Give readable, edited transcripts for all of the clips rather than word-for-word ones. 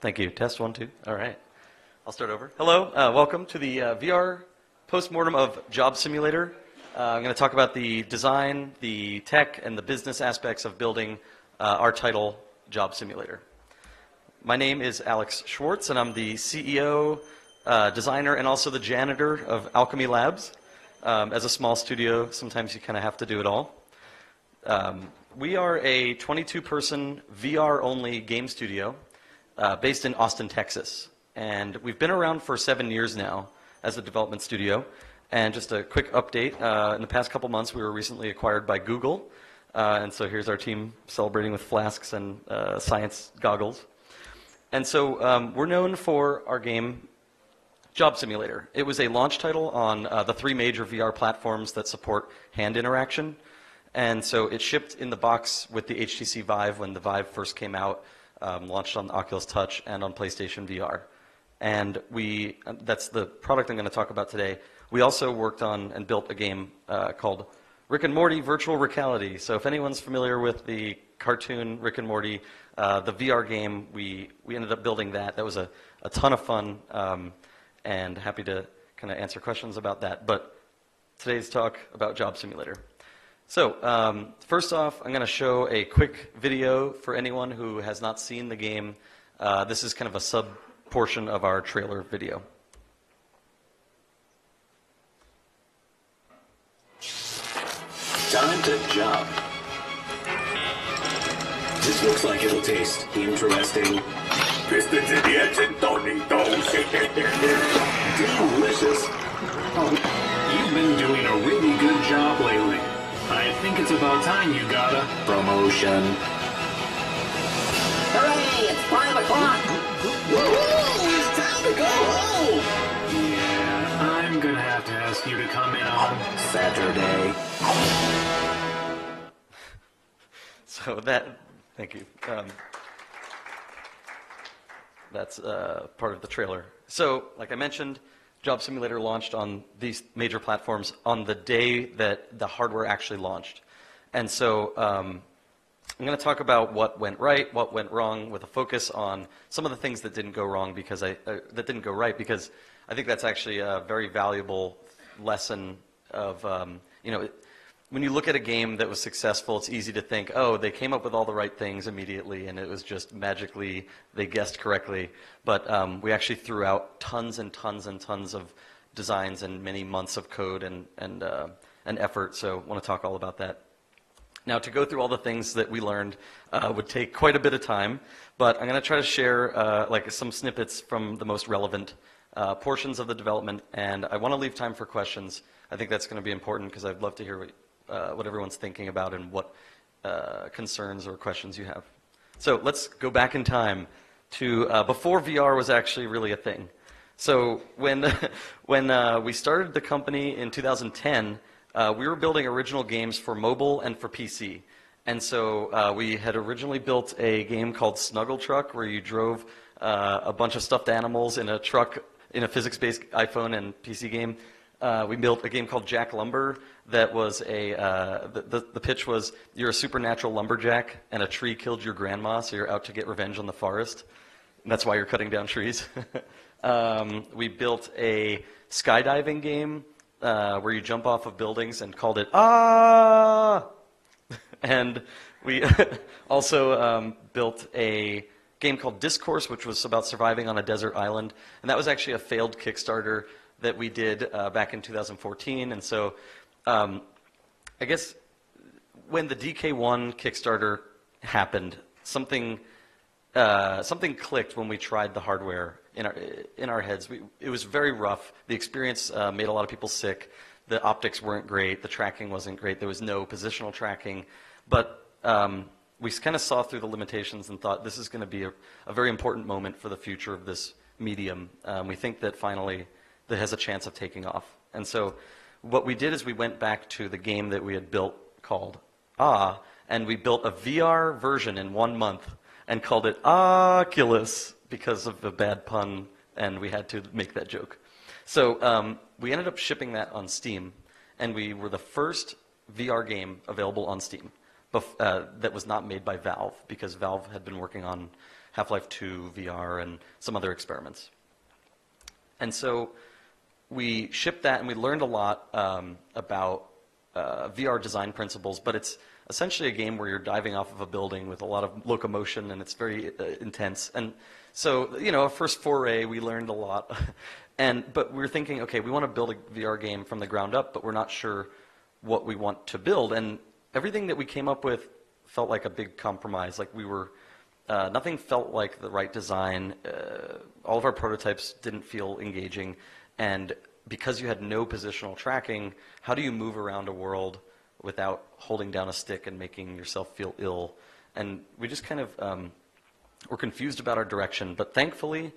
Thank you. Test 1, 2. All right. I'll start over. Hello. Welcome to the VR post-mortem of Job Simulator. I'm going to talk about the design, the tech, and the business aspects of building our title, Job Simulator. My name is Alex Schwartz, and I'm the CEO, designer, and also the janitor of Alchemy Labs. As a small studio, sometimes you kind of have to do it all. We are a 22-person VR-only game studio based in Austin, Texas. And we've been around for 7 years now as a development studio. And just a quick update, in the past couple months we were recently acquired by Google. And so here's our team celebrating with flasks and science goggles. And so we're known for our game, Job Simulator. It was a launch title on the 3 major VR platforms that support hand interaction. And so it shipped in the box with the HTC Vive when the Vive first came out, launched on Oculus Touch and on PlayStation VR. And that's the product I'm going to talk about today. We also worked on and built a game called Rick and Morty Virtual Reality. So if anyone's familiar with the cartoon Rick and Morty, the VR game, we ended up building that. That was a ton of fun, and happy to kind of answer questions about that. But today's talk about Job Simulator. So first off, I'm going to show a quick video for anyone who has not seen the game. This is kind of a sub-portion of our trailer video. Time to job. This looks like it'll taste interesting. Pistons in the engine, don't need those. Delicious. Oh, you've been doing a really good job lately. I think it's about time you got a promotion. Hooray! It's 5 o'clock! Woohoo! It's time to go home! Yeah, I'm gonna have to ask you to come in on Saturday. So thank you. That's part of the trailer. So, like I mentioned, Job Simulator launched on these major platforms on the day that the hardware actually launched. And so I'm going to talk about what went right, what went wrong, with a focus on some of the things that didn't go wrong because that didn't go right, because I think that's actually a very valuable lesson of, when you look at a game that was successful, it's easy to think, oh, they came up with all the right things immediately and it was just magically they guessed correctly. But we actually threw out tons and tons and tons of designs and many months of code and effort. So I want to talk all about that. Now, to go through all the things that we learned would take quite a bit of time, but I'm going to try to share some snippets from the most relevant portions of the development, and I want to leave time for questions. I think that's going to be important because I'd love to hear what everyone's thinking about and what concerns or questions you have. So let's go back in time to before VR was actually really a thing. So when we started the company in 2010, we were building original games for mobile and for PC. And so we had originally built a game called Snuggle Truck, where you drove a bunch of stuffed animals in a truck in a physics-based iPhone and PC game. We built a game called Jack Lumber that was the pitch was you're a supernatural lumberjack and a tree killed your grandma, so you're out to get revenge on the forest. And that's why you're cutting down trees. We built a skydiving game where you jump off of buildings and called it Ah! And we also built a game called Discourse, which was about surviving on a desert island. And that was actually a failed Kickstarter that we did back in 2014. And so I guess when the DK1 Kickstarter happened, something clicked when we tried the hardware in our heads. It was very rough. The experience made a lot of people sick. The optics weren't great. The tracking wasn't great. There was no positional tracking. But we kind of saw through the limitations and thought this is going to be a very important moment for the future of this medium. We think that finally that has a chance of taking off. And so what we did is we went back to the game that we had built called and we built a VR version in 1 month and called it Oculus because of the bad pun, and we had to make that joke. So we ended up shipping that on Steam, and we were the first VR game available on Steam that was not made by Valve, because Valve had been working on Half-Life 2 VR and some other experiments. And so we shipped that, and we learned a lot about VR design principles, but it's essentially a game where you're diving off of a building with a lot of locomotion, and it's very intense. And so, our first foray, we learned a lot. But we were thinking, okay, we want to build a VR game from the ground up, but we're not sure what we want to build. And everything that we came up with felt like a big compromise. Like nothing felt like the right design. All of our prototypes didn't feel engaging. And because you had no positional tracking, how do you move around a world without holding down a stick and making yourself feel ill? And we just kind of were confused about our direction. But thankfully,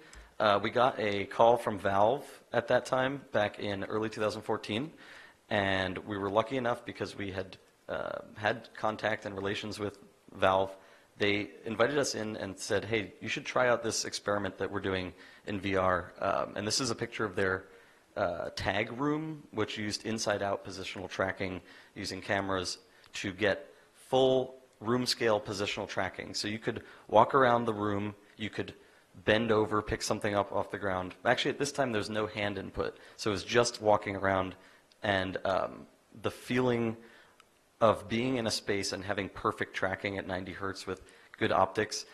we got a call from Valve at that time, back in early 2014. And we were lucky enough because we had had contact and relations with Valve. They invited us in and said, hey, you should try out this experiment that we're doing in VR. And this is a picture of their tag room, which used inside-out positional tracking using cameras to get full room-scale positional tracking. So you could walk around the room, you could bend over, pick something up off the ground. Actually, at this time, there's no hand input, so it was just walking around, and the feeling of being in a space and having perfect tracking at 90 hertz with good optics,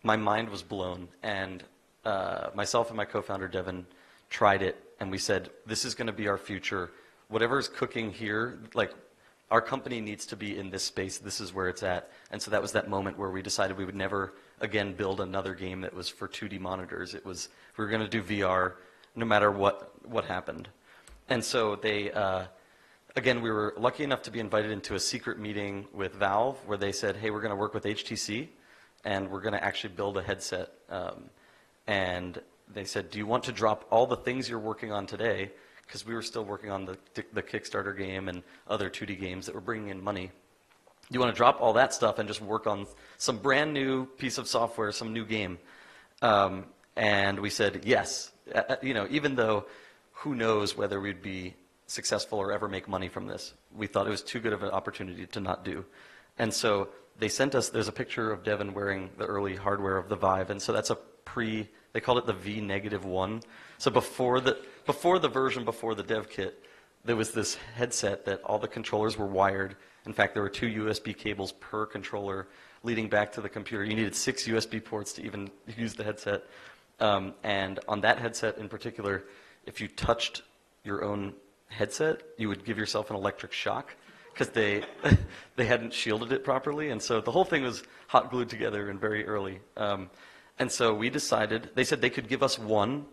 my mind was blown. And myself and my co-founder, Devin, tried it, and we said, this is going to be our future. Whatever's cooking here, like, our company needs to be in this space. This is where it's at. And so that was that moment where we decided we would never again build another game that was for 2D monitors. It was, we were going to do VR no matter what happened. And so they, again, we were lucky enough to be invited into a secret meeting with Valve where they said, hey, we're going to work with HTC and we're going to actually build a headset. And they said, do you want to drop all the things you're working on today? Because we were still working on the Kickstarter game and other 2D games that were bringing in money. Do you want to drop all that stuff and just work on some brand new piece of software, some new game? And we said yes. Even though who knows whether we'd be successful or ever make money from this. We thought it was too good of an opportunity to not do. And so they sent us, there's a picture of Devin wearing the early hardware of the Vive, and so that's a they called it the V-1. So before the version before the dev kit, there was this headset that all the controllers were wired. In fact, there were 2 USB cables per controller leading back to the computer. You needed 6 USB ports to even use the headset. And on that headset in particular, if you touched your own headset, you would give yourself an electric shock because they hadn't shielded it properly. And so the whole thing was hot glued together and very early. And so we decided, they said they could give us one,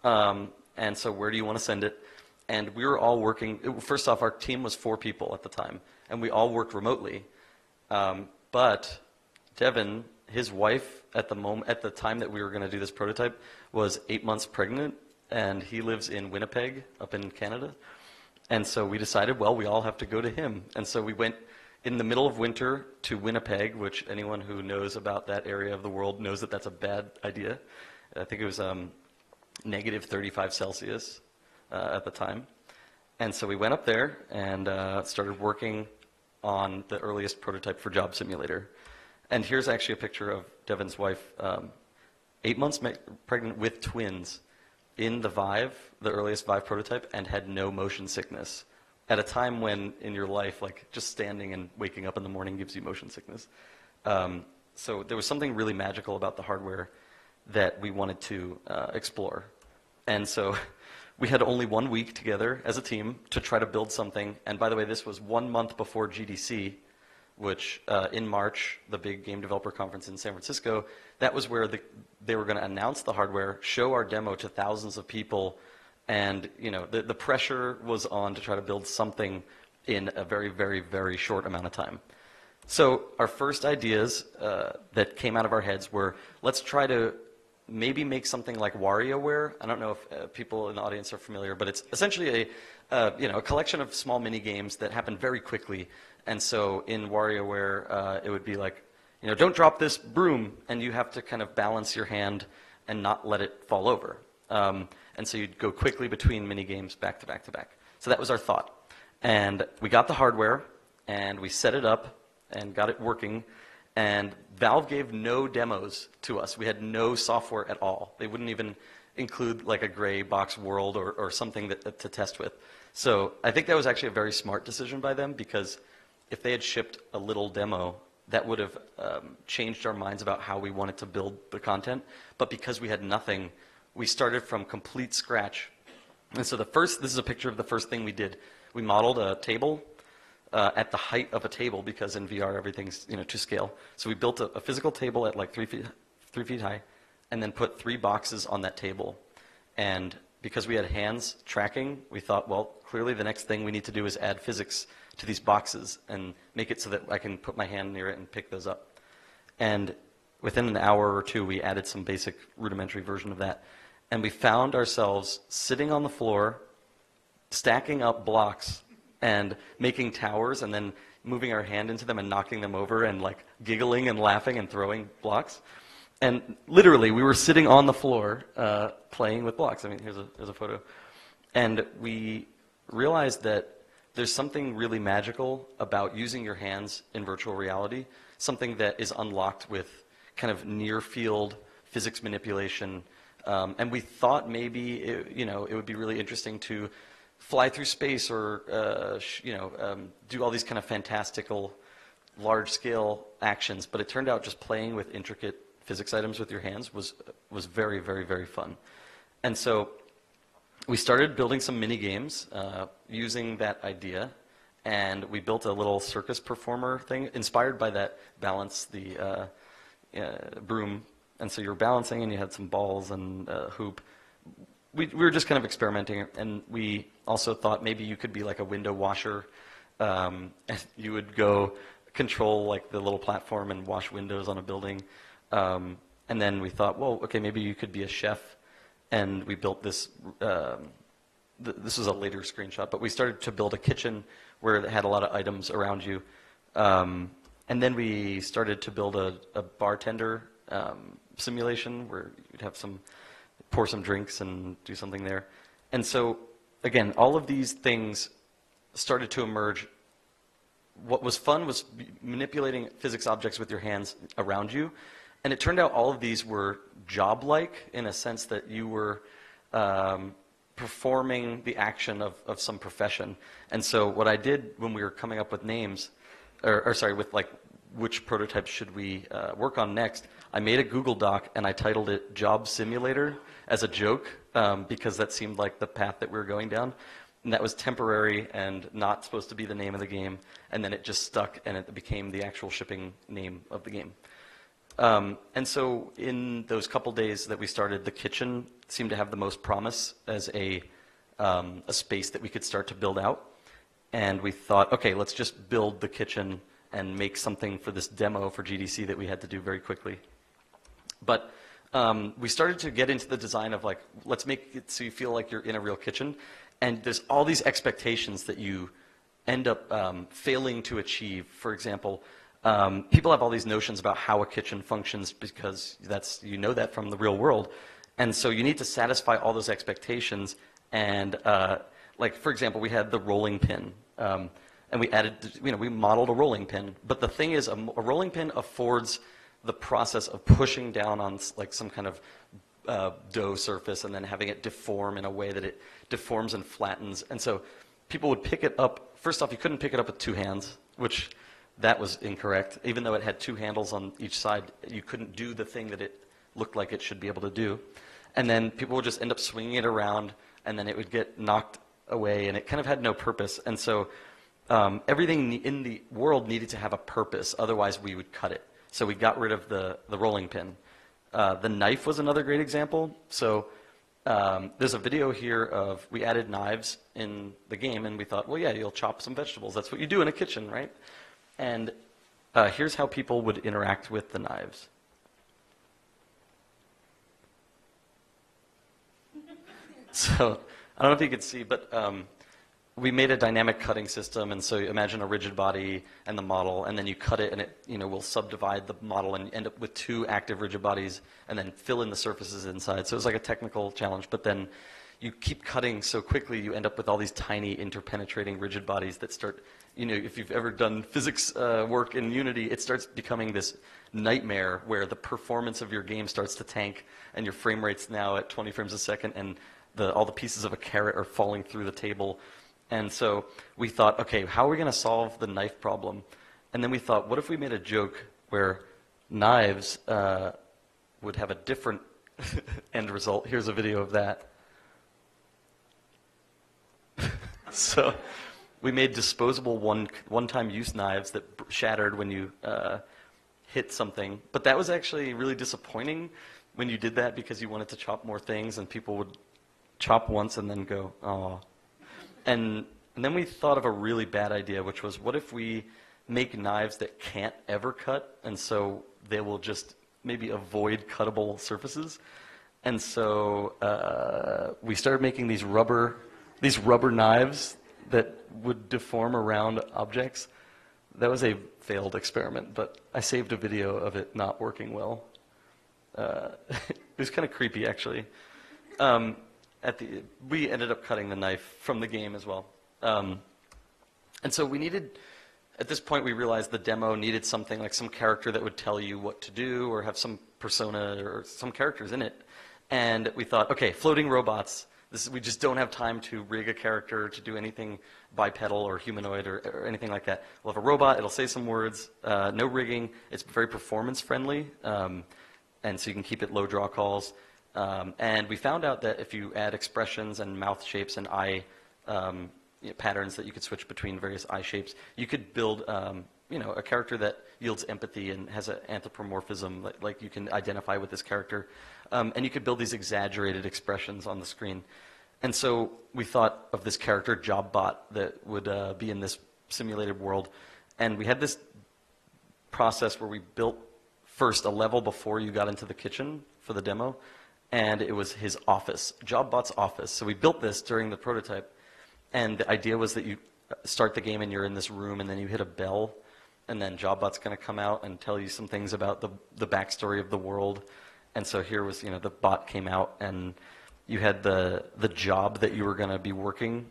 and so where do you want to send it? And we were all working, first off, our team was 4 people at the time, and we all worked remotely. But Devin, his wife, at the time that we were going to do this prototype, was 8 months pregnant, and he lives in Winnipeg, up in Canada. And so we decided, well, we all have to go to him. And so we went in the middle of winter to Winnipeg, which anyone who knows about that area of the world knows that that's a bad idea. I think it was negative 35 Celsius at the time. And so we went up there and started working on the earliest prototype for Job Simulator. And here's actually a picture of Devin's wife, 8 months pregnant with twins, in the Vive, the earliest Vive prototype, and had no motion sickness. At a time when in your life, like just standing and waking up in the morning gives you motion sickness. So there was something really magical about the hardware that we wanted to explore. And so we had only 1 week together as a team to try to build something. And by the way, this was 1 month before GDC, which in March, the big game developer conference in San Francisco, that was where they were going to announce the hardware, show our demo to thousands of people. And the pressure was on to try to build something in a very, very, very short amount of time. So our first ideas that came out of our heads were, let's try to maybe make something like WarioWare. I don't know if people in the audience are familiar, but it's essentially a collection of small mini games that happen very quickly. And so in WarioWare, it would be like, don't drop this broom, and you have to kind of balance your hand and not let it fall over. And so you'd go quickly between mini games back to back to back. So that was our thought. And we got the hardware, and we set it up and got it working. And Valve gave no demos to us. We had no software at all. They wouldn't even include like a gray box world or something to test with. So I think that was actually a very smart decision by them, because if they had shipped a little demo, that would have changed our minds about how we wanted to build the content. But because we had nothing, we started from complete scratch. And so this is a picture of the first thing we did. We modeled a table at the height of a table, because in VR everything's to scale. So we built a physical table at like 3 feet high, and then put 3 boxes on that table. And because we had hands tracking, we thought, well, clearly the next thing we need to do is add physics to these boxes and make it so that I can put my hand near it and pick those up. And within an hour or two, we added some basic rudimentary version of that. And we found ourselves sitting on the floor, stacking up blocks and making towers, and then moving our hand into them and knocking them over, and like giggling and laughing and throwing blocks. And literally, we were sitting on the floor playing with blocks. I mean, here's a photo. And we realized that there's something really magical about using your hands in virtual reality, something that is unlocked with kind of near-field physics manipulation. And we thought maybe it would be really interesting to fly through space, or do all these kind of fantastical, large-scale actions. But it turned out just playing with intricate physics items with your hands was very, very, very fun. And so we started building some mini games using that idea, and we built a little circus performer thing inspired by that balance, the broom. And so you're balancing, and you had some balls and a hoop. We were just kind of experimenting, and we also thought maybe you could be like a window washer. And you would go control like the little platform and wash windows on a building. And then we thought, well, okay, maybe you could be a chef. And we built this. This was a later screenshot, but we started to build a kitchen where it had a lot of items around you. And then we started to build a bartender simulation where you'd have pour some drinks and do something there. And so, again, all of these things started to emerge. What was fun was manipulating physics objects with your hands around you. And it turned out all of these were job-like, in a sense that you were performing the action of some profession. And so what I did when we were coming up with names, with like which prototypes should we work on next, I made a Google Doc and I titled it Job Simulator as a joke, because that seemed like the path that we were going down. And that was temporary and not supposed to be the name of the game. And then it just stuck, and it became the actual shipping name of the game. And so in those couple days that we started, the kitchen seemed to have the most promise as a space that we could start to build out. And we thought, okay, let's just build the kitchen and make something for this demo for GDC that we had to do very quickly. But we started to get into the design of like, let's make it so you feel like you're in a real kitchen. And there's all these expectations that you end up failing to achieve. For example, people have all these notions about how a kitchen functions, because you know that from the real world. And so you need to satisfy all those expectations. And like, for example, we had the rolling pin. And we added, we modeled a rolling pin. But the thing is, a rolling pin affords the process of pushing down on like some kind of dough surface and then having it deform in a way that it deforms and flattens. And so people would pick it up. First off, you couldn't pick it up with 2 hands, which that was incorrect. Even though it had 2 handles on each side, you couldn't do the thing that it looked like it should be able to do. And then people would just end up swinging it around, and then it would get knocked away, and it kind of had no purpose. And so everything in the world needed to have a purpose, otherwise we would cut it. So we got rid of the rolling pin. The knife was another great example. So there's a video here of, we added knives in the game, and we thought, well, yeah, you'll chop some vegetables. That's what you do in a kitchen, right? And here's how people would interact with the knives. So I don't know if you could see, but we made a dynamic cutting system. And so you imagine a rigid body and the model, and then you cut it, and it will subdivide the model and end up with 2 active rigid bodies, and then fill in the surfaces inside. So it was like a technical challenge. But then you keep cutting so quickly, you end up with all these tiny interpenetrating rigid bodies that start if you've ever done physics work in Unity, it starts becoming this nightmare where the performance of your game starts to tank, and your frame rate's now at 20 frames a second, and all the pieces of a carrot are falling through the table. And so we thought, okay, how are we going to solve the knife problem? And then we thought, what if we made a joke where knives would have a different end result? Here's a video of that. So we made disposable one-time use knives that shattered when you hit something. But that was actually really disappointing when you did that, because you wanted to chop more things, and people would chop once and then go, oh. And then we thought of a really bad idea, which was, what if we make knives that can't ever cut, and so they will just maybe avoid cuttable surfaces? And so we started making these rubber knives that would deform around objects. That was a failed experiment, but I saved a video of it not working well. It was kind of creepy, actually. We ended up cutting the knife from the game as well. And so we needed, at this point we realized the demo needed something like some character that would tell you what to do, or have some persona or some characters in it. And we thought, okay, floating robots. We just don't have time to rig a character to do anything bipedal or humanoid or anything like that. We'll have a robot, it'll say some words, no rigging, it's very performance friendly, and so you can keep it low draw calls. And we found out that if you add expressions and mouth shapes and eye patterns that you could switch between various eye shapes, you could build a character that yields empathy and has an anthropomorphism, like you can identify with this character. And you could build these exaggerated expressions on the screen. And so we thought of this character, JobBot, that would be in this simulated world. And we had this process where we built first a level before you got into the kitchen for the demo, and it was his office, JobBot's office. So we built this during the prototype, and the idea was that you start the game and you're in this room, and then you hit a bell, and then JobBot's going to come out and tell you some things about the backstory of the world. And so here was, the bot came out, and you had the job that you were going to be working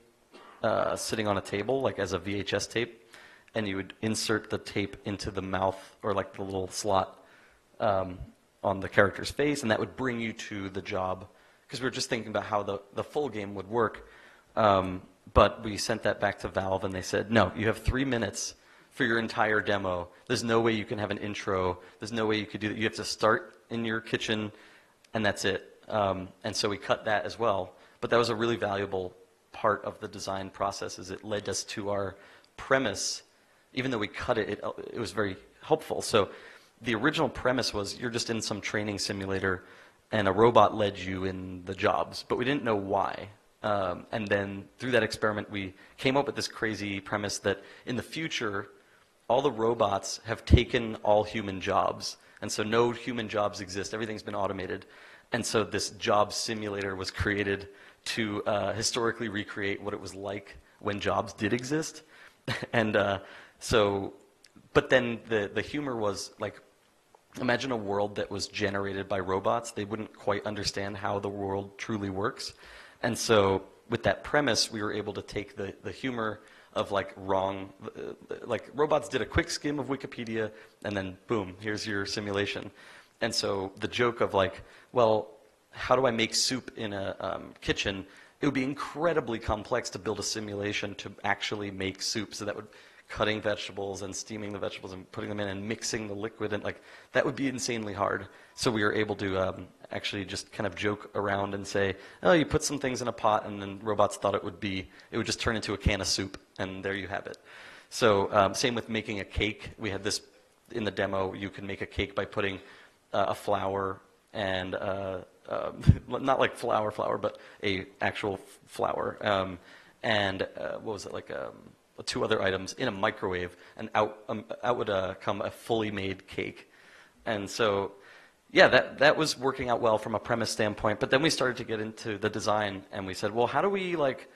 sitting on a table, like as a VHS tape, and you would insert the tape into the mouth, or like the little slot on the character's face, and that would bring you to the job, because we were just thinking about how the full game would work. But we sent that back to Valve, and they said, no, you have 3 minutes for your entire demo. There's no way you can have an intro. There's no way you could do that. You have to start in your kitchen, and that's it. And so we cut that as well. But that was a really valuable part of the design process, is it led us to our premise. Even though we cut it, it was very helpful. So the original premise was you're just in some training simulator, and a robot led you in the jobs, but we didn't know why. And then through that experiment, we came up with this crazy premise that in the future, all the robots have taken all human jobs. And so no human jobs exist. Everything's been automated. And so this job simulator was created to historically recreate what it was like when jobs did exist. And but then the humor was like, imagine a world that was generated by robots. They wouldn't quite understand how the world truly works. And so with that premise, we were able to take the humor of like robots did a quick skim of Wikipedia, and then boom, here's your simulation. And so the joke of like, well, how do I make soup in a kitchen? It would be incredibly complex to build a simulation to actually make soup. So that would cutting vegetables and steaming the vegetables and putting them in and mixing the liquid, and like that would be insanely hard. So we were able to actually just kind of joke around and say, oh, you put some things in a pot, and then robots thought it would just turn into a can of soup, and there you have it. So same with making a cake. We had this in the demo. You can make a cake by putting a flour and not like flour, but a actual flour, and what was it, like 2 other items in a microwave, and out would come a fully made cake. And so, yeah, that was working out well from a premise standpoint. But then we started to get into the design, and we said, well, how do we like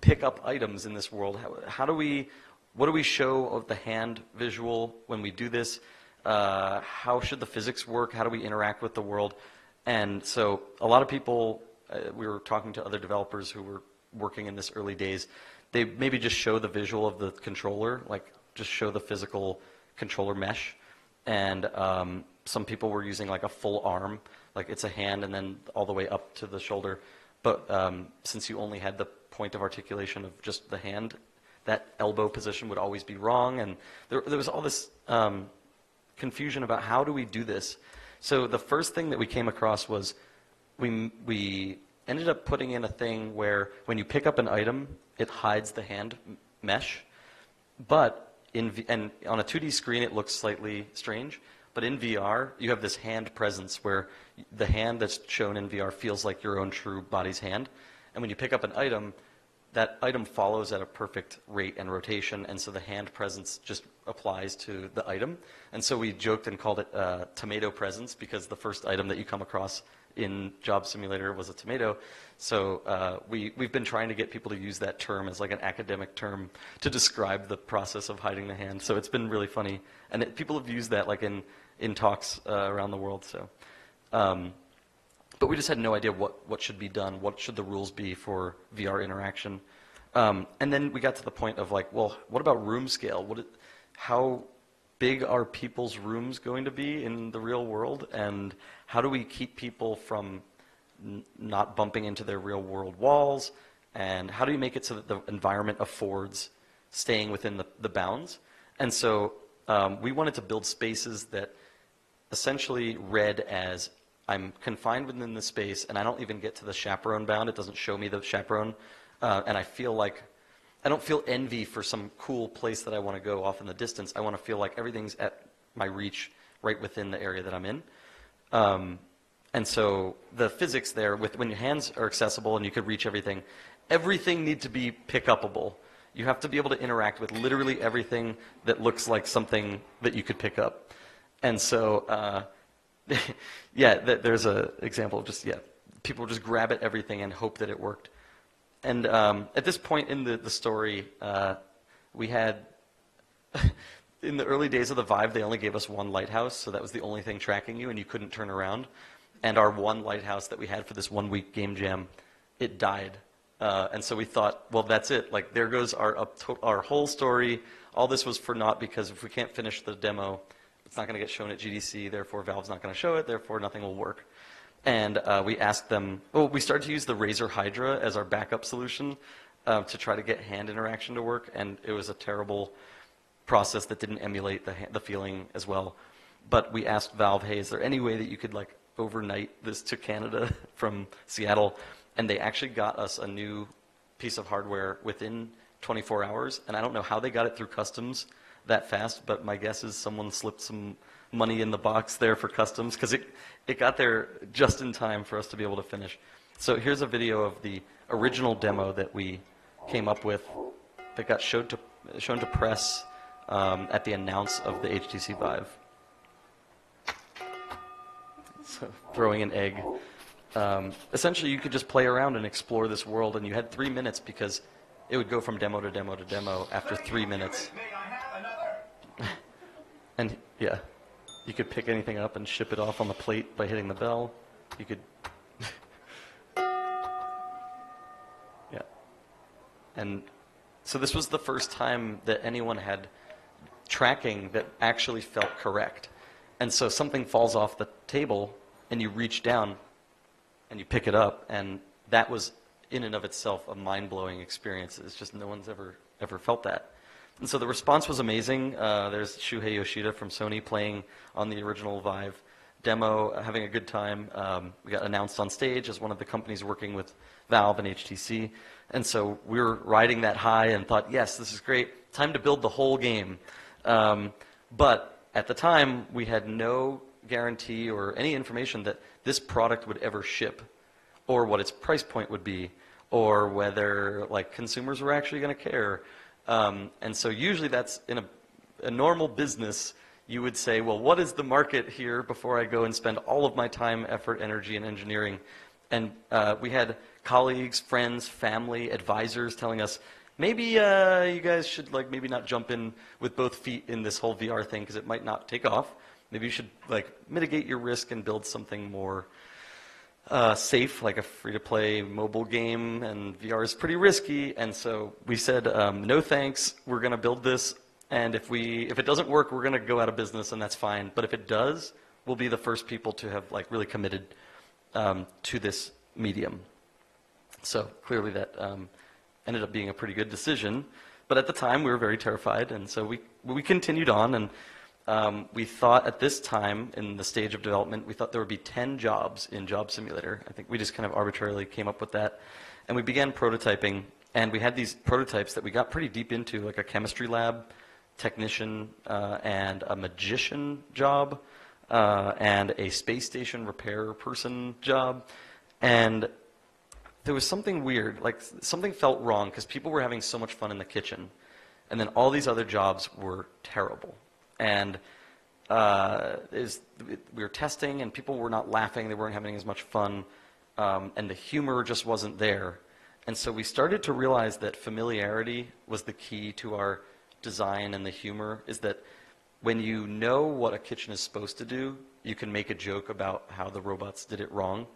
pick up items in this world? What do we show of the hand visual when we do this? How should the physics work? How do we interact with the world? And so a lot of people, we were talking to other developers who were working in this early days, they maybe just show the visual of the controller, like just show the physical controller mesh. And some people were using like a full arm, like it's a hand and then all the way up to the shoulder. But since you only had the point of articulation of just the hand, that elbow position would always be wrong. And there was all this confusion about how do we do this. So the first thing that we came across was we ended up putting in a thing where when you pick up an item, it hides the hand mesh. But and on a 2D screen, it looks slightly strange. But in VR, you have this hand presence where the hand that's shown in VR feels like your own true body's hand. And when you pick up an item, that item follows at a perfect rate and rotation, and so the hand presence just applies to the item. And so we joked and called it tomato presence, because the first item that you come across in Job Simulator was a tomato. So we've been trying to get people to use that term as like an academic term to describe the process of hiding the hand. So it's been really funny. And people have used that like in talks around the world. So, but we just had no idea what should be done, what should the rules be for VR interaction. And then we got to the point of like, well, what about room scale? How big are people's rooms going to be in the real world? And how do we keep people from not bumping into their real world walls? And how do you make it so that the environment affords staying within the bounds? And so we wanted to build spaces that essentially read as I'm confined within the space, and I don't even get to the chaperone bound. It doesn't show me the chaperone. And I feel like, I don't feel envy for some cool place that I want to go off in the distance. I want to feel like everything's at my reach right within the area that I'm in. And so the physics there, when your hands are accessible and you could reach everything need to be pick-upable. You have to be able to interact with literally everything that looks like something that you could pick up. And so, yeah, there's an example of just, people just grab at everything and hope that it worked. And at this point in the story, we had, in the early days of the Vive, they only gave us one lighthouse, so that was the only thing tracking you, and you couldn't turn around. And our one lighthouse that we had for this 1 week game jam, it died. And so we thought, well, that's it. Like, there goes our whole story. All this was for naught, because if we can't finish the demo, it's not going to get shown at GDC, therefore Valve's not going to show it, therefore nothing will work. And we asked them, we started to use the Razer Hydra as our backup solution to try to get hand interaction to work, and it was a terrible process that didn't emulate the feeling as well. But we asked Valve, hey, is there any way that you could like overnight this to Canada from Seattle? And they actually got us a new piece of hardware within 24 hours, and I don't know how they got it through customs that fast, but my guess is someone slipped some money in the box there for customs, because it got there just in time for us to be able to finish. So here's a video of the original demo that we came up with that got shown to press at the announce of the HTC Vive. So throwing an egg. Essentially, you could just play around and explore this world, and you had 3 minutes because it would go from demo to demo to demo after 3 minutes. And yeah, you could pick anything up and ship it off on the plate by hitting the bell. You could, yeah. And so this was the first time that anyone had tracking that actually felt correct. And so something falls off the table, and you reach down, and you pick it up, and that was in and of itself a mind-blowing experience. It's just no one's ever felt that. And so the response was amazing. There's Shuhei Yoshida from Sony playing on the original Vive demo, having a good time. We got announced on stage as one of the companies working with Valve and HTC. And so we were riding that high and thought, yes, this is great. Time to build the whole game. But at the time, we had no guarantee or any information that this product would ever ship, or what its price point would be, or whether like consumers were actually going to care. And so usually that's in a normal business, you would say, well, what is the market here before I go and spend all of my time, effort, energy, and engineering? And we had colleagues, friends, family, advisors telling us, maybe you guys should like maybe not jump in with both feet in this whole VR thing because it might not take off. Maybe you should like mitigate your risk and build something more safe, like a free-to-play mobile game, and VR is pretty risky. And so we said, no thanks. We're going to build this, and if it doesn't work, we're going to go out of business, and that's fine. But if it does, we'll be the first people to have like really committed to this medium. So clearly that ended up being a pretty good decision. But at the time, we were very terrified, and so we continued on, and we thought at this time in the stage of development, we thought there would be 10 jobs in Job Simulator. I think we just kind of arbitrarily came up with that. And we began prototyping, and we had these prototypes that we got pretty deep into, like a chemistry lab, technician, and a magician job, and a space station repair person job. And there was something weird, like something felt wrong because people were having so much fun in the kitchen, and then all these other jobs were terrible. And we were testing, and people were not laughing, they weren't having as much fun, and the humor just wasn't there. And so we started to realize that familiarity was the key to our design and the humor, is that when you know what a kitchen is supposed to do, you can make a joke about how the robots did it wrong.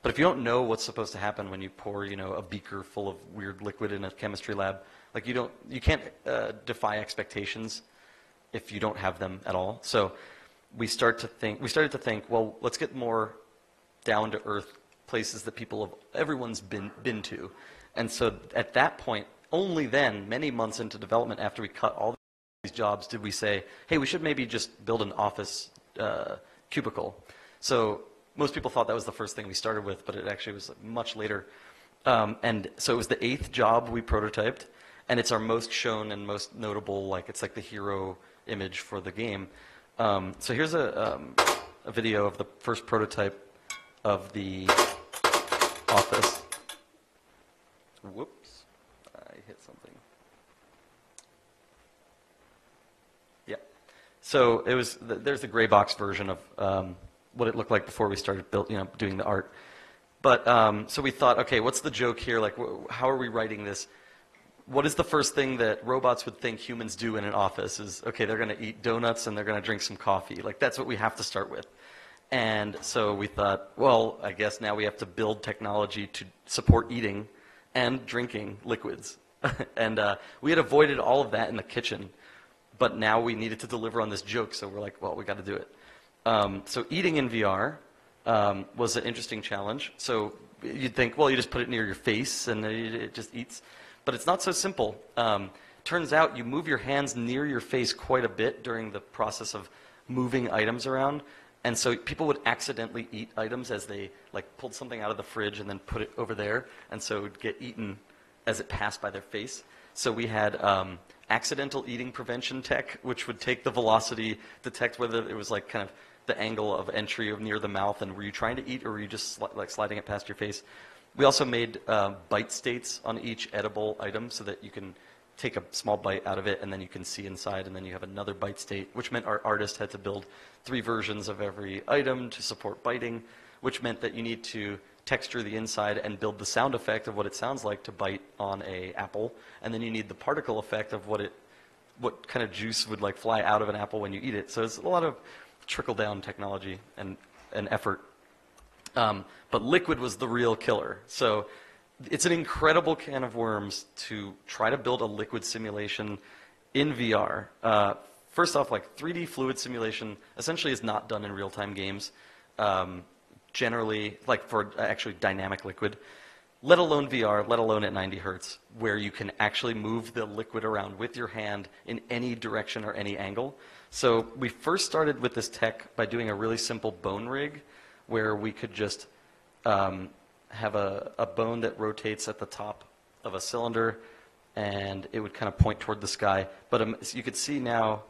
But if you don't know what's supposed to happen when you pour, a beaker full of weird liquid in a chemistry lab, like you can't defy expectations if you don't have them at all. So we started to think, well, let's get more down to earth places that everyone's been to. And so at that point, only then, many months into development, after we cut all these jobs, did we say, hey, we should maybe just build an office cubicle. So most people thought that was the first thing we started with, but it actually was much later. And so it was the 8th job we prototyped, and it's our most shown and most notable, it's like the hero image for the game. So here's a video of the first prototype of the office. Whoops, I hit something. Yeah. So it was, there's the gray box version of what it looked like before we started doing the art. But so we thought, okay, what's the joke here? Like, how are we writing this? What is the first thing that robots would think humans do in an office? Is, okay, they're going to eat donuts and they're going to drink some coffee. Like, that's what we have to start with. And so we thought, well, I guess now we have to build technology to support eating and drinking liquids. And we had avoided all of that in the kitchen, but now we needed to deliver on this joke, so we're like, well, we got to do it. So eating in VR was an interesting challenge. So you'd think, well, you just put it near your face and it just eats. But it's not so simple. Turns out you move your hands near your face quite a bit during the process of moving items around. And so people would accidentally eat items as they pulled something out of the fridge and then put it over there. And so it would get eaten as it passed by their face. So we had accidental eating prevention tech, which would take the velocity, detect whether it was kind of the angle of entry near the mouth, and were you trying to eat or were you just sliding it past your face. We also made bite states on each edible item so that you can take a small bite out of it and then you can see inside, and then you have another bite state, which meant our artist had to build 3 versions of every item to support biting, which meant that you need to texture the inside and build the sound effect of what it sounds like to bite on an apple, and then you need the particle effect of what kind of juice would fly out of an apple when you eat it. So it's a lot of trickle-down technology and effort. But liquid was the real killer. So it's an incredible can of worms to try to build a liquid simulation in VR. First off, 3D fluid simulation essentially is not done in real-time games. Generally, for actually dynamic liquid, let alone VR, let alone at 90 hertz, where you can actually move the liquid around with your hand in any direction or any angle. So we first started with this tech by doing a really simple bone rig, where we could just have a bone that rotates at the top of a cylinder, and it would kind of point toward the sky. But you could see now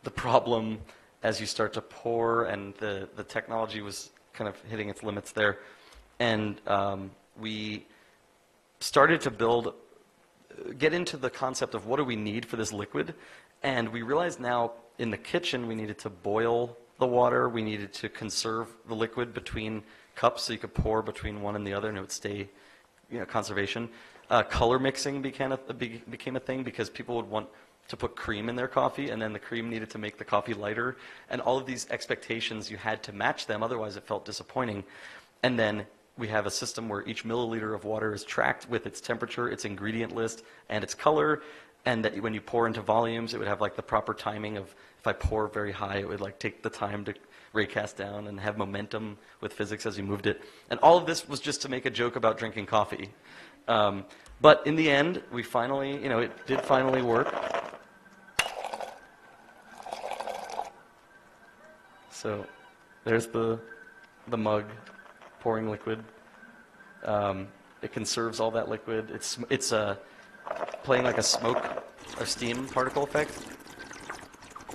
the problem as you start to pour, and the technology was kind of hitting its limits there. And we started to get into the concept of what do we need for this liquid. And we realized now in the kitchen we needed to boil the water, we needed to conserve the liquid between cups so you could pour between one and the other and it would stay, conservation. Color mixing became a thing because people would want to put cream in their coffee, and then the cream needed to make the coffee lighter, and all of these expectations, you had to match them, otherwise it felt disappointing. And then we have a system where each milliliter of water is tracked with its temperature, its ingredient list, and its color, and that when you pour into volumes, it would have like the proper timing of, if I pour very high, it would like take the time to raycast down and have momentum with physics as you moved it. And all of this was just to make a joke about drinking coffee. But in the end, we finally, it did finally work. So there's the mug pouring liquid. It conserves all that liquid. It's playing like a smoke or steam particle effect.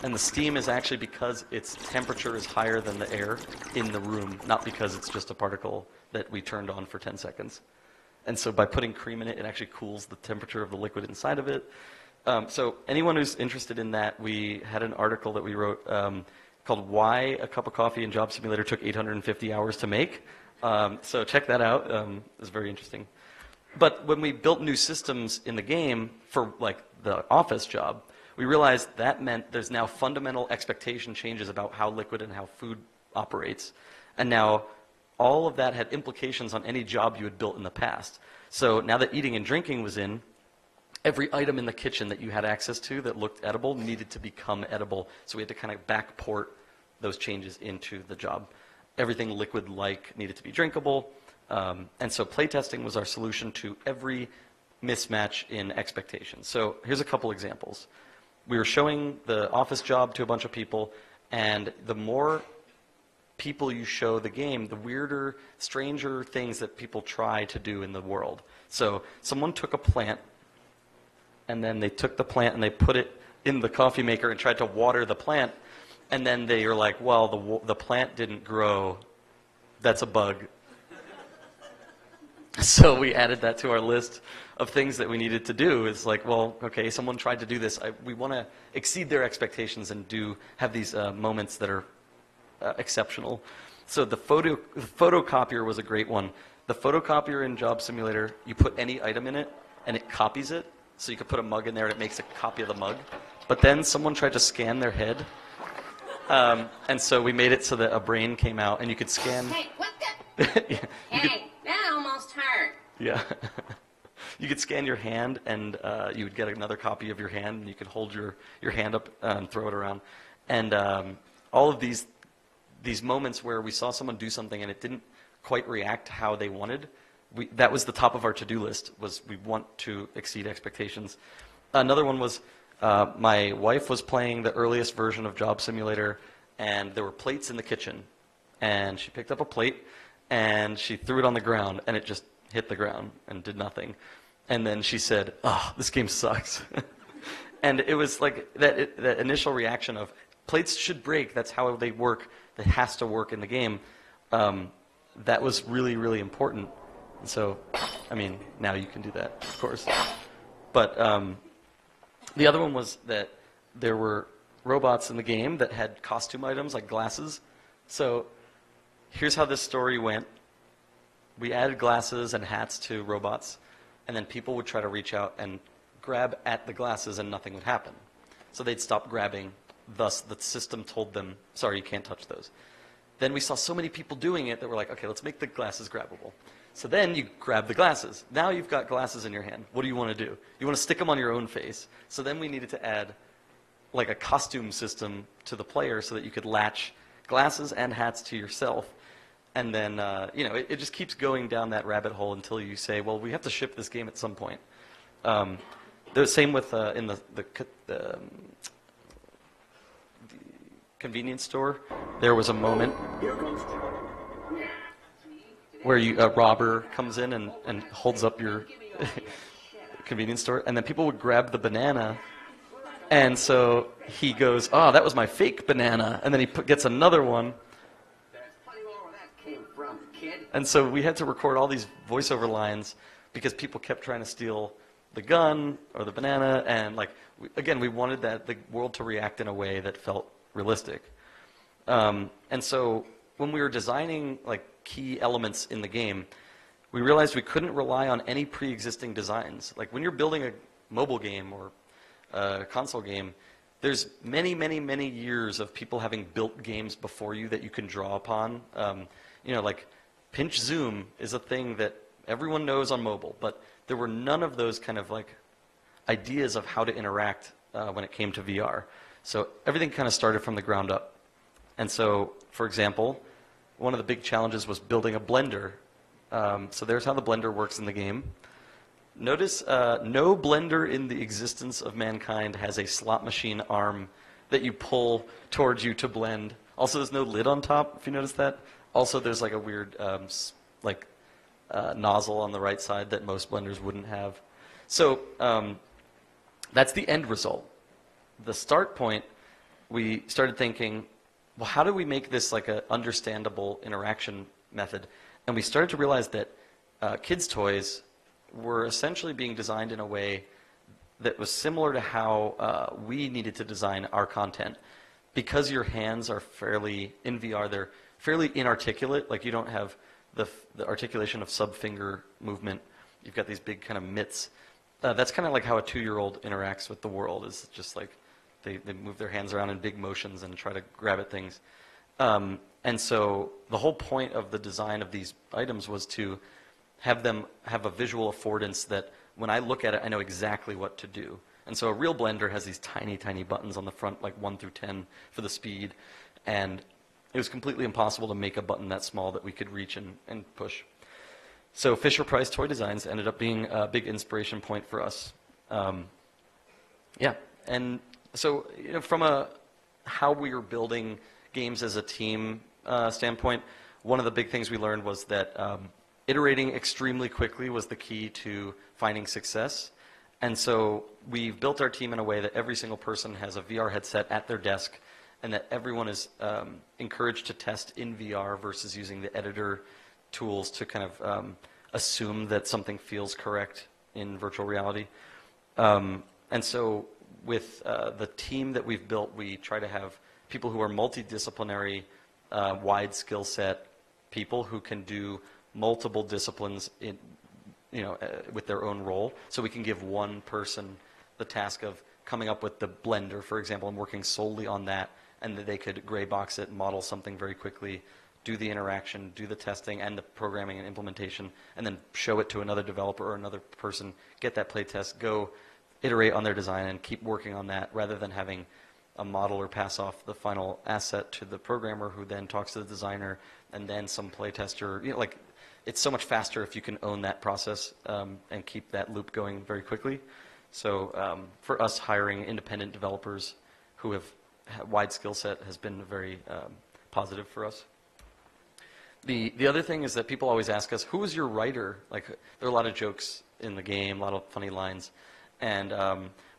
And the steam is actually because its temperature is higher than the air in the room, not because it's just a particle that we turned on for 10 seconds. And so by putting cream in it, it actually cools the temperature of the liquid inside of it. So anyone who's interested in that, we had an article that we wrote called Why a Cup of Coffee in Job Simulator Took 850 Hours to Make. So check that out. It's very interesting. But when we built new systems in the game for like the office job, we realized that meant there's now fundamental expectation changes about how liquid and how food operates. And now all of that had implications on any job you had built in the past. So now that eating and drinking was in, every item in the kitchen that you had access to that looked edible needed to become edible. So we had to kind of backport those changes into the job. Everything liquid-like needed to be drinkable. And so playtesting was our solution to every mismatch in expectations. So here's a couple examples. We were showing the office job to a bunch of people, and the more people you show the game, the weirder, stranger things that people try to do in the world. So someone took a plant, and then they took the plant and they put it in the coffee maker and tried to water the plant, and then they were like, well, the plant didn't grow. That's a bug. So we added that to our list of things that we needed to do. It's like, well, okay, someone tried to do this. We want to exceed their expectations and have these moments that are exceptional. So the photocopier was a great one. The photocopier in Job Simulator, you put any item in it, and it copies it. So you could put a mug in there, and it makes a copy of the mug. But then someone tried to scan their head. And so we made it so that a brain came out, and you could scan. Hey, what the? Yeah, Hey, that almost hurt. yeah. You could scan your hand, and you would get another copy of your hand, and you could hold your hand up and throw it around. And all of these moments where we saw someone do something and it didn't quite react how they wanted, that was the top of our to-do list, was we want to exceed expectations. Another one was my wife was playing the earliest version of Job Simulator, and there were plates in the kitchen. And she picked up a plate, and she threw it on the ground, and it just hit the ground and did nothing. And then she said, oh, this game sucks. And it was like that initial reaction of, plates should break, that's how they work, that has to work in the game. That was really, really important. And so, I mean, now you can do that, of course. But the other one was that there were robots in the game that had costume items like glasses. So here's how this story went. We added glasses and hats to robots, and then people would try to reach out and grab at the glasses and nothing would happen. So they'd stop grabbing, thus the system told them, sorry, you can't touch those. Then we saw so many people doing it that we're like, okay, let's make the glasses grabbable. So then you grab the glasses. Now you've got glasses in your hand. What do you want to do? You want to stick them on your own face. So then we needed to add like a costume system to the player so that you could latch glasses and hats to yourself. And then, it just keeps going down that rabbit hole until you say, well, we have to ship this game at some point. The same with in the convenience store. There was a moment where a robber comes in and holds up your convenience store, and then people would grab the banana, and so he goes, oh, that was my fake banana, and then he gets another one. And so we had to record all these voiceover lines because people kept trying to steal the gun or the banana, and we wanted the world to react in a way that felt realistic. And so when we were designing key elements in the game, we realized we couldn't rely on any pre-existing designs. Like when you're building a mobile game or a console game, there's many, many, many years of people having built games before you that you can draw upon. pinch zoom is a thing that everyone knows on mobile, but there were none of those kind of like ideas of how to interact when it came to VR. So everything kind of started from the ground up. And so, for example, one of the big challenges was building a blender. So there's how the blender works in the game. Notice no blender in the existence of mankind has a slot machine arm that you pull towards you to blend. Also, there's no lid on top, if you notice that. Also, there's like a weird nozzle on the right side that most blenders wouldn't have. So that's the end result. The start point, we started thinking, well, how do we make this like an understandable interaction method? And we started to realize that kids' toys were essentially being designed in a way that was similar to how we needed to design our content. Because your hands are fairly, in VR, they're fairly inarticulate. Like you don't have the articulation of sub-finger movement. You've got these big kind of mitts. That's kind of like how a 2-year-old interacts with the world, is just like they move their hands around in big motions and try to grab at things. And so the whole point of the design of these items was to have them have a visual affordance that when I look at it, I know exactly what to do. And so a real blender has these tiny, tiny buttons on the front, like 1 through 10 for the speed. And it was completely impossible to make a button that small that we could reach and push. So Fisher-Price Toy Designs ended up being a big inspiration point for us. Yeah, and so from how we were building games as a team standpoint, one of the big things we learned was that iterating extremely quickly was the key to finding success. And so we've built our team in a way that every single person has a VR headset at their desk, and that everyone is encouraged to test in VR versus using the editor tools to kind of assume that something feels correct in virtual reality. And so with the team that we've built, we try to have people who are multidisciplinary, wide skill set people who can do multiple disciplines in, with their own role. So we can give one person the task of coming up with the blender, for example, and working solely on that, and that they could gray box it, model something very quickly, do the interaction, do the testing and the programming and implementation, and then show it to another developer or another person, get that play test, go iterate on their design and keep working on that, rather than having a modeler pass off the final asset to the programmer, who then talks to the designer, and then some play tester. Like, it's so much faster if you can own that process and keep that loop going very quickly. So for us, hiring independent developers who have a wide skill set has been very positive for us. The other thing is that people always ask us, who is your writer? Like, there are a lot of jokes in the game, a lot of funny lines. And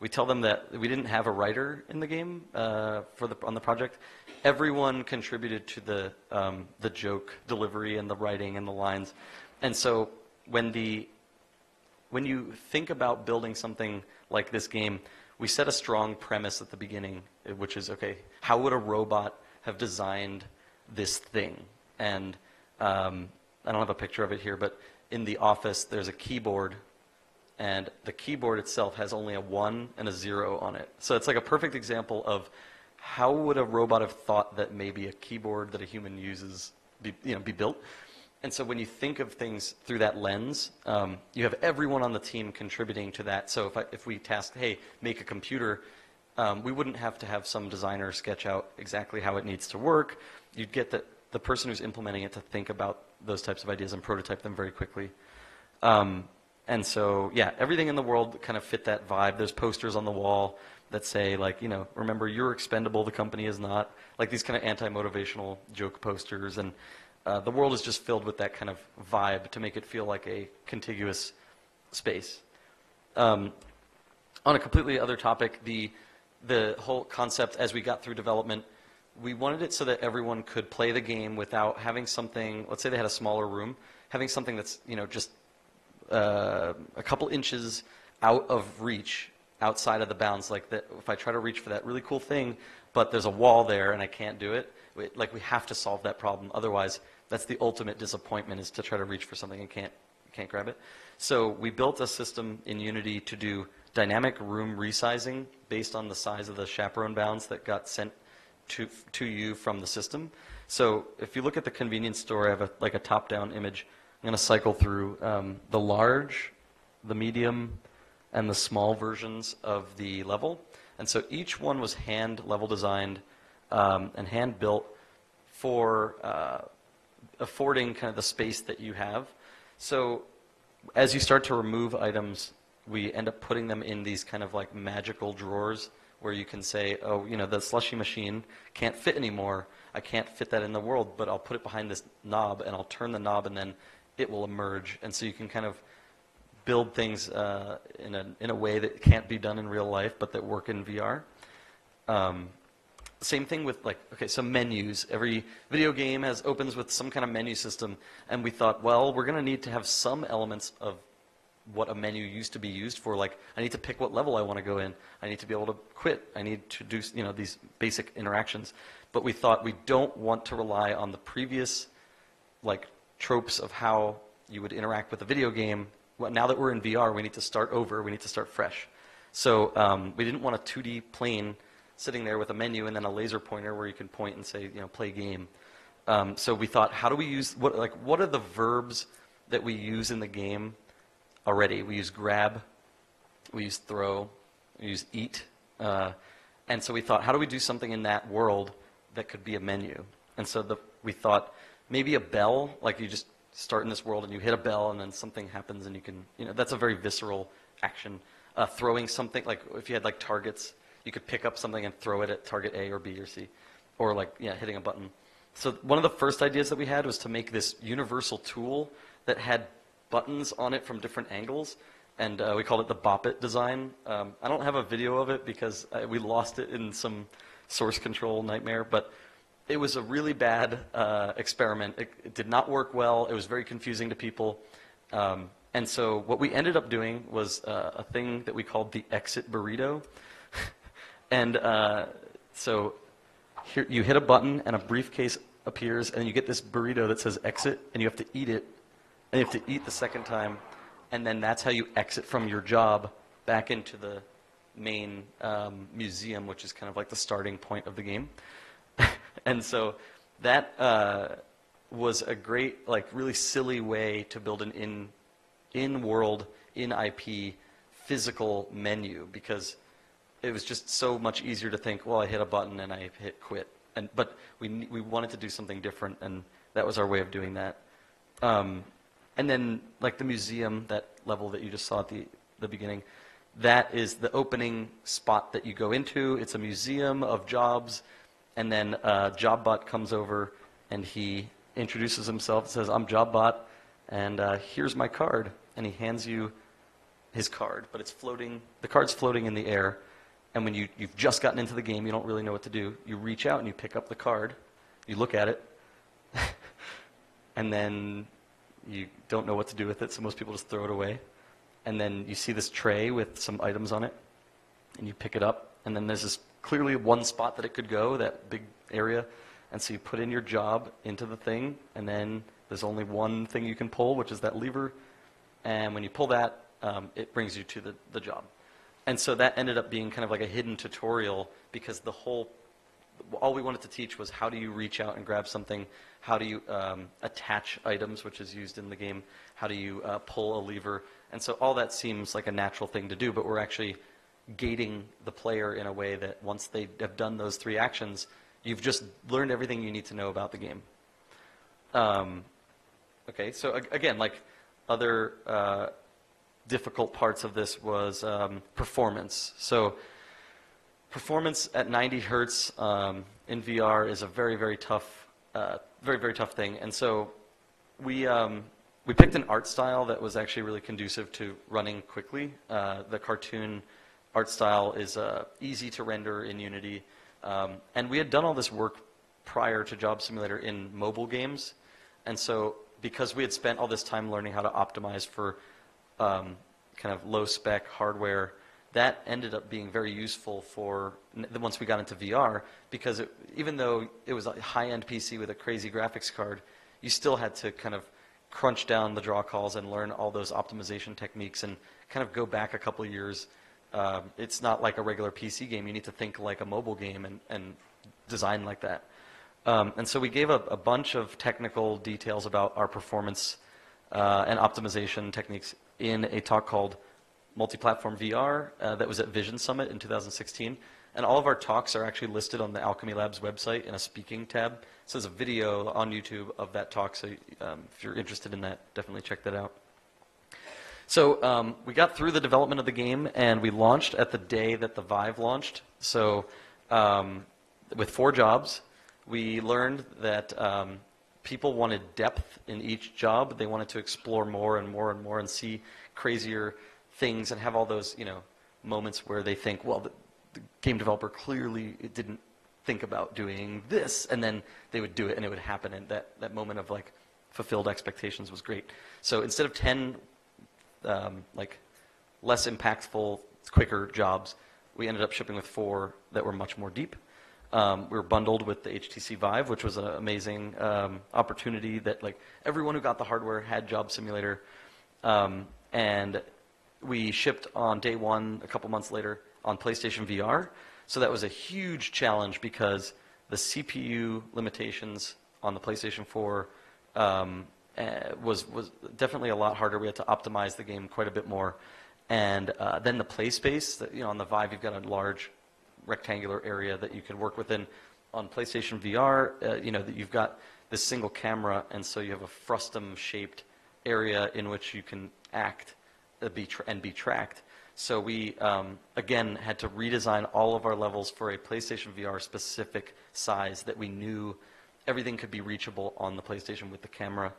we tell them that we didn't have a writer in the game on the project. Everyone contributed to the joke delivery and the writing and the lines. And so when you think about building something like this game, we set a strong premise at the beginning, which is, okay, how would a robot have designed this thing? And I don't have a picture of it here, but in the office there's a keyboard, and the keyboard itself has only a 1 and a 0 on it. So it's like a perfect example of how would a robot have thought that maybe a keyboard that a human uses be built. And so when you think of things through that lens, you have everyone on the team contributing to that. So if we tasked, hey, make a computer, we wouldn't have to have some designer sketch out exactly how it needs to work. You'd get the person who's implementing it to think about those types of ideas and prototype them very quickly. And so, yeah, everything in the world kind of fit that vibe. There's posters on the wall that say, like, remember, you're expendable, the company is not. Like these kind of anti-motivational joke posters. And the world is just filled with that kind of vibe to make it feel like a contiguous space. On a completely other topic, the whole concept as we got through development, we wanted it so that everyone could play the game without having something, let's say they had a smaller room, having something that's, just a couple inches out of reach, outside of the bounds. Like that, if I try to reach for that really cool thing, but there's a wall there and I can't do it, we have to solve that problem. Otherwise, that's the ultimate disappointment, is to try to reach for something and can't grab it. So we built a system in Unity to do dynamic room resizing based on the size of the chaperone bounds that got sent to you from the system. So if you look at the convenience store, I have like a top-down image. I'm going to cycle through the large, the medium, and the small versions of the level. And so each one was hand level designed and hand built for affording kind of the space that you have. So as you start to remove items, we end up putting them in these kind of like magical drawers where you can say, oh, you know, the slushy machine can't fit anymore. I can't fit that in the world, but I'll put it behind this knob and I'll turn the knob and then it will emerge. And so you can kind of build things in a way that can't be done in real life, but that work in VR. Same thing with like, okay, so menus. Every video game opens with some kind of menu system, and we thought, well, we're going to need to have some elements of what a menu used to be used for. Like, I need to pick what level I want to go in. I need to be able to quit. I need to do, you know, these basic interactions. But we thought we don't want to rely on the previous, like, tropes of how you would interact with a video game. Well, now that we're in VR, we need to start over. We need to start fresh. So we didn't want a 2D plane sitting there with a menu and then a laser pointer where you can point and say, you know, play game. So we thought, how do we use, what are the verbs that we use in the game already? We use grab, we use throw, we use eat. And so we thought, how do we do something in that world that could be a menu? And so we thought maybe a bell, like you just start in this world and you hit a bell and then something happens and you can, you know, that's a very visceral action. Throwing something, like if you had like targets, you could pick up something and throw it at target A or B or C, or like, yeah, hitting a button. So one of the first ideas that we had was to make this universal tool that had buttons on it from different angles, and we called it the Bop It design. I don't have a video of it because we lost it in some source control nightmare, but it was a really bad experiment. It did not work well. It was very confusing to people. And so what we ended up doing was a thing that we called the exit burrito. And so here you hit a button and a briefcase appears and you get this burrito that says exit and you have to eat it. And you have to eat the second time. And then that's how you exit from your job back into the main museum, which is kind of like the starting point of the game. And so that was a great, like really silly way to build an in-world, in-IP physical menu, because it was just so much easier to think, well, I hit a button and I hit quit. But we wanted to do something different, and that was our way of doing that. And then like the museum, that level that you just saw at the beginning, that is the opening spot that you go into. It's a museum of jobs, and then JobBot comes over and he introduces himself and says, I'm JobBot, and here's my card. And he hands you his card, but it's floating, the card's floating in the air. And when you've just gotten into the game, you don't really know what to do. You reach out and you pick up the card, you look at it, and then you don't know what to do with it, so most people just throw it away. And then you see this tray with some items on it, and you pick it up, and then there's this clearly one spot that it could go, that big area, and so you put in your job into the thing, and then there's only one thing you can pull, which is that lever, and when you pull that, it brings you to the job. And so that ended up being kind of like a hidden tutorial, because all we wanted to teach was how do you reach out and grab something, how do you attach items, which is used in the game, how do you pull a lever. And so all that seems like a natural thing to do, but we're actually gating the player in a way that once they have done those three actions, you've just learned everything you need to know about the game. Okay, so again, like other difficult parts of this was performance. So performance at 90 hertz in VR is a very, very tough thing. And so we picked an art style that was actually really conducive to running quickly. The cartoon art style is easy to render in Unity. And we had done all this work prior to Job Simulator in mobile games. And so because we had spent all this time learning how to optimize for kind of low-spec hardware, that ended up being very useful for once we got into VR, because even though it was a high-end PC with a crazy graphics card, you still had to kind of crunch down the draw calls and learn all those optimization techniques and kind of go back a couple of years. It's not like a regular PC game. You need to think like a mobile game and design like that. And so we gave a bunch of technical details about our performance and optimization techniques in a talk called Multi-Platform VR that was at Vision Summit in 2016. And all of our talks are actually listed on the Alchemy Labs website in a speaking tab. So there's a video on YouTube of that talk, so if you're interested in that, definitely check that out. So we got through the development of the game, and we launched at the day that the Vive launched. So with 4 jobs, we learned that people wanted depth in each job. They wanted to explore more and more and more and see crazier things and have all those, moments where they think, well, the game developer clearly didn't think about doing this, and then they would do it and it would happen, and that moment of like fulfilled expectations was great. So instead of 10 like less impactful, quicker jobs, we ended up shipping with 4 that were much more deep. We were bundled with the HTC Vive, which was an amazing opportunity that like everyone who got the hardware had Job Simulator, and we shipped on day 1 a couple months later on PlayStation VR. So that was a huge challenge because the CPU limitations on the PlayStation 4 was definitely a lot harder. We had to optimize the game quite a bit more. And then the play space, on the Vive you've got a large rectangular area that you can work within. On PlayStation VR, that you've got this single camera, and so you have a frustum-shaped area in which you can act and be tracked. So we, again, had to redesign all of our levels for a PlayStation VR specific size that we knew everything could be reachable on the PlayStation with the camera.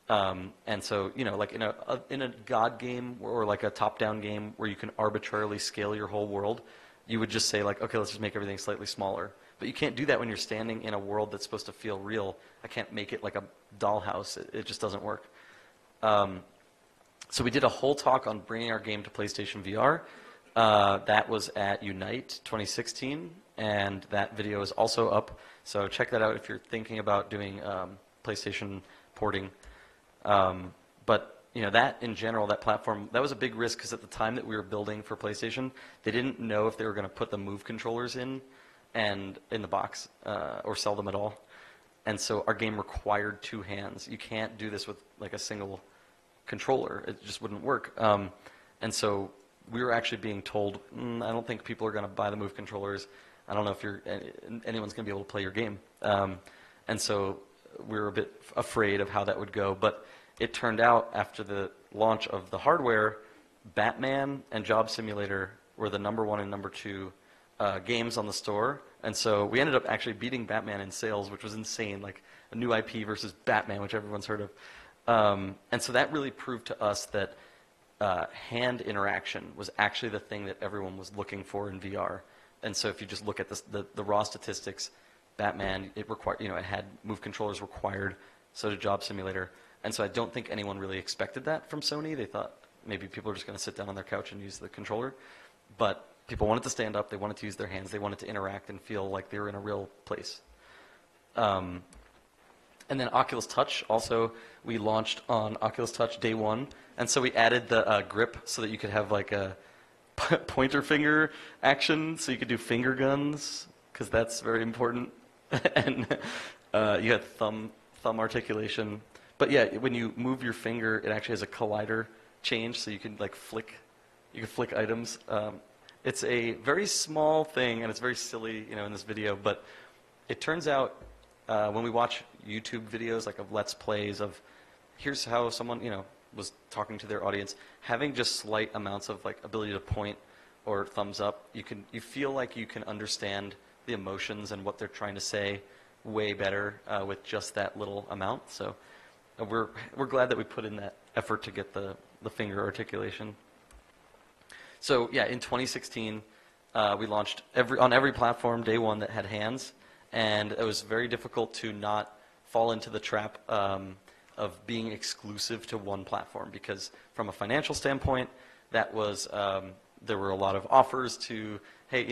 And so, like in a God game or like a top-down game where you can arbitrarily scale your whole world, you would just say like, okay, let's just make everything slightly smaller. But you can't do that when you're standing in a world that's supposed to feel real. I can't make it like a dollhouse. It just doesn't work. So we did a whole talk on bringing our game to PlayStation VR. That was at Unite 2016, and that video is also up. So check that out if you're thinking about doing PlayStation porting. But that in general, that platform, that was a big risk because at the time that we were building for PlayStation, they didn't know if they were going to put the Move controllers in the box or sell them at all. And so our game required 2 hands. You can't do this with like a single controller. It just wouldn't work. And so we were actually being told, I don't think people are going to buy the Move controllers. I don't know if anyone's going to be able to play your game. And so we were a bit afraid of how that would go. But it turned out after the launch of the hardware, Batman and Job Simulator were the #1 and #2 games on the store. And so we ended up actually beating Batman in sales, which was insane, like a new IP versus Batman, which everyone's heard of. And so that really proved to us that hand interaction was actually the thing that everyone was looking for in VR. And so if you just look at the raw statistics, Batman, it had Move controllers required, so did Job Simulator. And so I don't think anyone really expected that from Sony. They thought maybe people are just going to sit down on their couch and use the controller. But people wanted to stand up, they wanted to use their hands, they wanted to interact and feel like they were in a real place. And then Oculus Touch, also, we launched on Oculus Touch day 1. And so we added the grip so that you could have like a pointer finger action, so you could do finger guns, because that's very important. And you had thumb articulation. But yeah, when you move your finger, it actually has a collider change, so you can like flick items. It's a very small thing, and it's very silly, in this video, but it turns out when we watch YouTube videos like of Let's Plays of here's how someone, was talking to their audience, having just slight amounts of like ability to point or thumbs up, you feel like you can understand the emotions and what they're trying to say way better with just that little amount. So we're glad that we put in that effort to get the finger articulation. So yeah, in 2016, we launched on every platform day 1 that had hands, and it was very difficult to not fall into the trap of being exclusive to one platform, because from a financial standpoint, that was there were a lot of offers to, hey,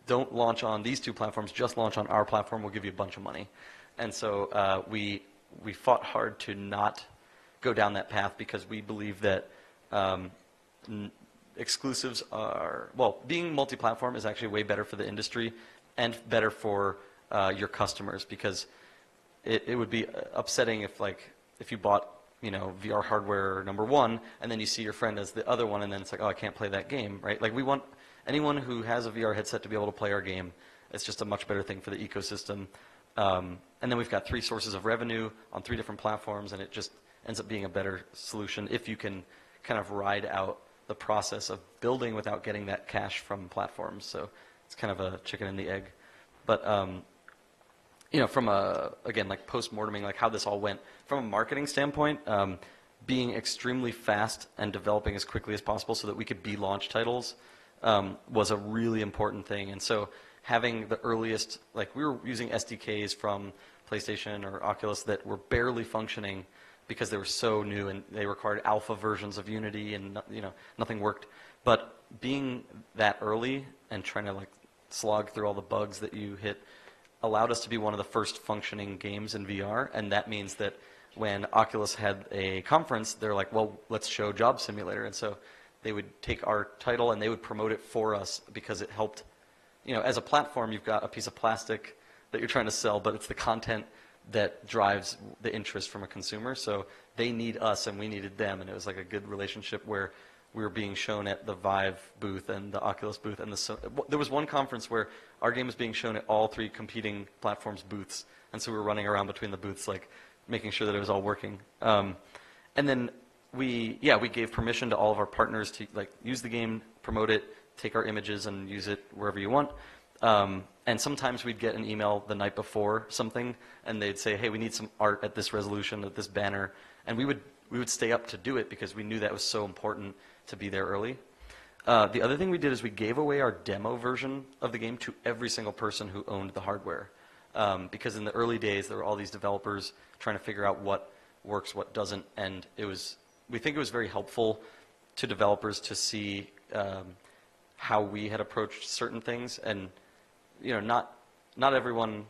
don't launch on these 2 platforms, just launch on our platform, we'll give you a bunch of money. And so we fought hard to not go down that path, because we believe that exclusives being multi-platform is actually way better for the industry and better for your customers, because it would be upsetting if you bought VR hardware number one and then you see your friend as the other one and then it's like, oh, I can't play that game, right? Like we want anyone who has a VR headset to be able to play our game. It's just a much better thing for the ecosystem. And then we've got 3 sources of revenue on 3 different platforms, and it just ends up being a better solution if you can kind of ride out the process of building without getting that cash from platforms. So it's kind of a chicken and the egg. But from again, like post-morteming, like how this all went from a marketing standpoint, being extremely fast and developing as quickly as possible so that we could be launch titles was a really important thing. And so having the earliest, like we were using SDKs from PlayStation or Oculus that were barely functioning because they were so new and they required alpha versions of Unity and nothing worked. But being that early and trying to like slog through all the bugs that you hit allowed us to be one of the first functioning games in VR, and that means that when Oculus had a conference, they're like, well, let's show Job Simulator. And so they would take our title and they would promote it for us because it helped. As a platform, you've got a piece of plastic that you're trying to sell, but it's the content that drives the interest from a consumer. So they need us and we needed them, and it was like a good relationship where we were being shown at the Vive booth and the Oculus booth, and there was one conference where our game was being shown at all 3 competing platforms' booths, and so we were running around between the booths, like making sure that it was all working. And then we gave permission to all of our partners to like use the game, promote it, take our images, and use it wherever you want. And sometimes we'd get an email the night before something, and they'd say, hey, we need some art at this resolution, at this banner, and we would stay up to do it because we knew that was so important to be there early. The other thing we did is we gave away our demo version of the game to every single person who owned the hardware. Because in the early days, there were all these developers trying to figure out what works, what doesn't, and we think it was very helpful to developers to see how we had approached certain things. And not everyone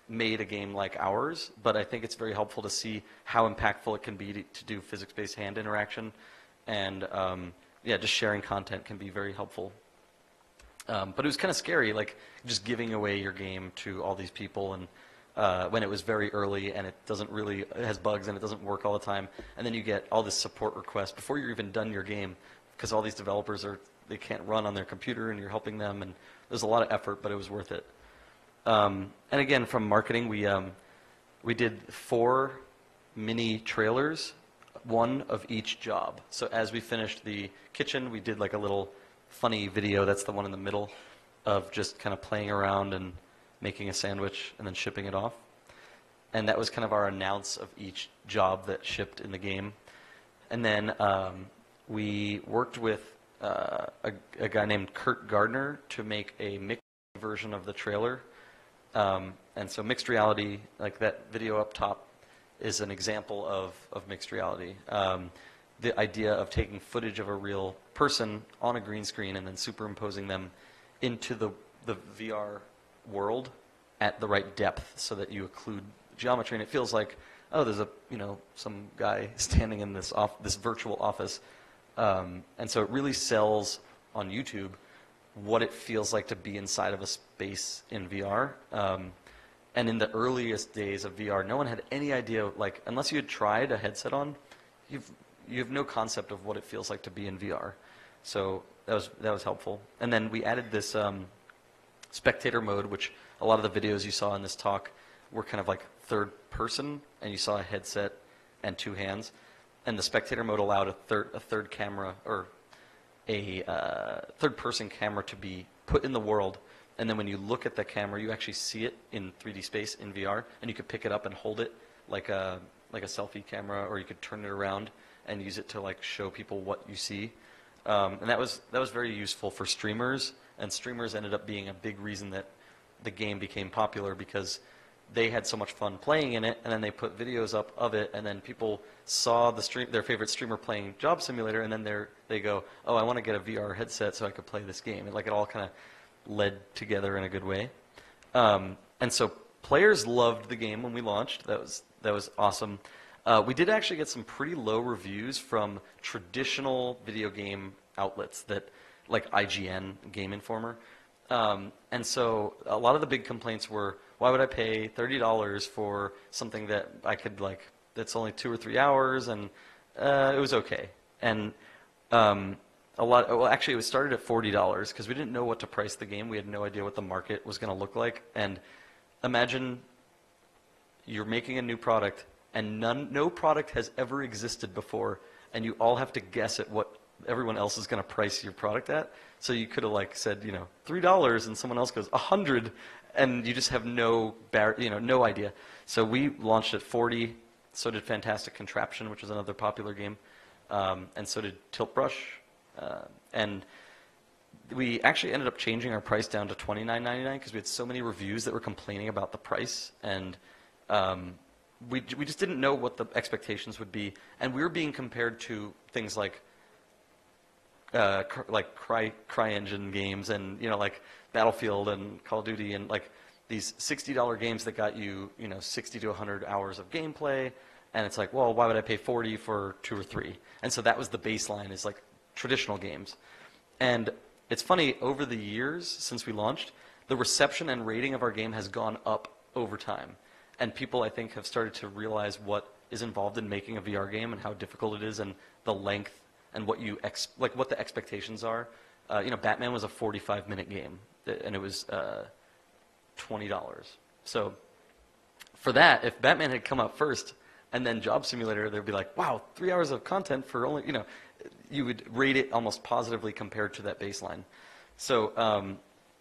made a game like ours, but I think it's very helpful to see how impactful it can be to do physics-based hand interaction. And just sharing content can be very helpful. But it was kind of scary, like just giving away your game to all these people, and when it was very early and it has bugs and it doesn't work all the time, and then you get all this support request before you're even done your game, because all these developers they can't run on their computer, and you're helping them, and there's a lot of effort, but it was worth it. And again, from marketing, we did 4 mini trailers, 1 of each job. So as we finished the kitchen, we did like a little funny video, that's the one in the middle, of just kind of playing around and making a sandwich and then shipping it off. And that was kind of our announce of each job that shipped in the game. And then we worked with a guy named Kurt Gardner to make a mixed version of the trailer. And so mixed reality, like that video up top, is an example of mixed reality. The idea of taking footage of a real person on a green screen and then superimposing them into the VR world at the right depth so that you occlude geometry, and it feels like, oh, there's some guy standing in this virtual office. And so it really sells on YouTube what it feels like to be inside of a space in VR. And in the earliest days of VR, no one had any idea, like, unless you had tried a headset on, you have no concept of what it feels like to be in VR. So that was helpful. And then we added this spectator mode, which a lot of the videos you saw in this talk were kind of like third person, and you saw a headset and 2 hands. And the spectator mode allowed a third camera, or a third person camera, to be put in the world. And then when you look at the camera, you actually see it in 3D space in VR, and you could pick it up and hold it like a selfie camera, or you could turn it around and use it to like show people what you see. And that was very useful for streamers, and streamers ended up being a big reason that the game became popular, because they had so much fun playing in it, and then they put videos up of it, and then people saw their favorite streamer playing Job Simulator, and then they go, oh, I want to get a VR headset so I could play this game. And like it all kind of led together in a good way. And so players loved the game when we launched. That was awesome. We did actually get some pretty low reviews from traditional video game outlets, that like IGN, Game Informer. And so a lot of the big complaints were, why would I pay $30 for something that I could that's only 2 or 3 hours, and it was okay. And actually it was started at $40 because we didn't know what to price the game. We had no idea what the market was going to look like. And imagine you're making a new product and no product has ever existed before, and you all have to guess at what everyone else is going to price your product at. So you could have said, $3, and someone else goes $100, and you just have no idea. So we launched at 40. So did Fantastic Contraption, which is another popular game, and so did Tilt Brush, and we actually ended up changing our price down to $29.99 because we had so many reviews that were complaining about the price, and we just didn't know what the expectations would be, and we were being compared to things like CryEngine games, and like Battlefield and Call of Duty, and these $60 games that got you 60 to 100 hours of gameplay, and it's well, why would I pay 40 for 2 or 3? And so that was the baseline, is traditional games. And it's funny, over the years since we launched, the reception and rating of our game has gone up over time. And people, I think, have started to realize what is involved in making a VR game and how difficult it is, and the length, and what what the expectations are. Batman was a 45-minute game, and it was $20. So for that, if Batman had come out first and then Job Simulator, they'd be like, wow, 3 hours of content for only, you would rate it almost positively compared to that baseline. So